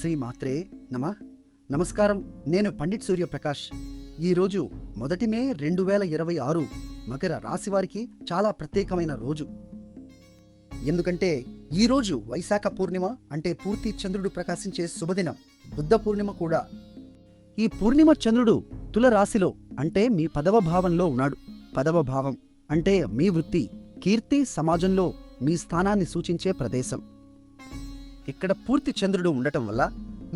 శ్రీమాత్రే నమ. నమస్కారం. నేను పండిట్ సూర్యప్రకాష్. ఈరోజు 1 మే 2026 మకర రాశివారికి చాలా ప్రత్యేకమైన రోజు. ఎందుకంటే ఈరోజు వైశాఖ పూర్ణిమ, అంటే పూర్తి చంద్రుడు ప్రకాశించే శుభదినం. బుద్ధ పూర్ణిమ కూడా. ఈ పూర్ణిమ చంద్రుడు తుల రాశిలో, అంటే మీ 10వ భావంలో ఉన్నాడు. 10వ భావం అంటే మీ వృత్తి, కీర్తి, సమాజంలో మీ స్థానాన్ని సూచించే ప్రదేశం. ఇక్కడ పూర్తి చంద్రుడు ఉండటం వల్ల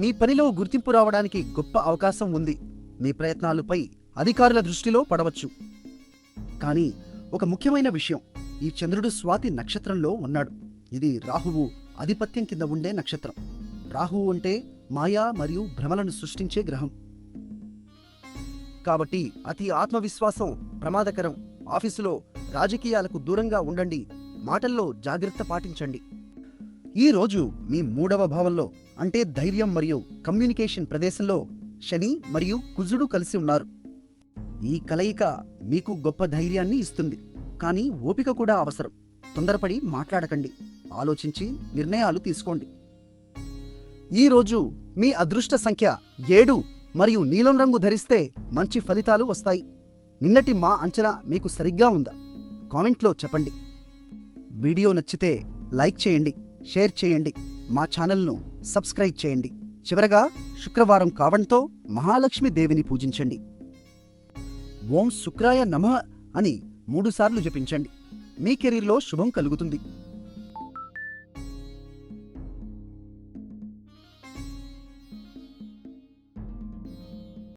మీ పనిలో గుర్తింపు రావడానికి గొప్ప అవకాశం ఉంది. మీ ప్రయత్నాలపై అధికారుల దృష్టిలో పడవచ్చు. కానీ ఒక ముఖ్యమైన విషయం, ఈ చంద్రుడు స్వాతి నక్షత్రంలో ఉన్నాడు. ఇది రాహువు ఆధిపత్యం కింద ఉండే నక్షత్రం. రాహువు అంటే మాయా మరియు భ్రమలను సృష్టించే గ్రహం. కాబట్టి అతి ఆత్మవిశ్వాసం ప్రమాదకరం. ఆఫీసులో రాజకీయాలకు దూరంగా ఉండండి. మాటల్లో జాగ్రత్త పాటించండి. ఈ రోజు మీ 3వ భావంలో, అంటే ధైర్యం మరియు కమ్యూనికేషన్ ప్రదేశంలో శని మరియు కుజుడు కలిసి ఉన్నారు. ఈ కలయిక మీకు గొప్ప ధైర్యాన్ని ఇస్తుంది. కానీ ఓపిక కూడా అవసరం. తొందరపడి మాట్లాడకండి. ఆలోచించి నిర్ణయాలు తీసుకోండి. ఈ రోజు మీ అదృష్ట సంఖ్య 7 మరియు నీలం రంగు ధరిస్తే మంచి ఫలితాలు వస్తాయి. నిన్నటి మా అంచనా మీకు సరిగ్గా ఉందా? కామెంట్లో చెప్పండి. వీడియో నచ్చితే లైక్ చేయండి, షేర్ చేయండి, మా ఛానల్ను సబ్స్క్రైబ్ చేయండి. చివరగా శుక్రవారం కావడంతో మహాలక్ష్మి దేవిని పూజించండి. ఓం శుక్రాయ నమః అని 3 సార్లు జపించండి. మీ కెరీర్లో శుభం కలుగుతుంది.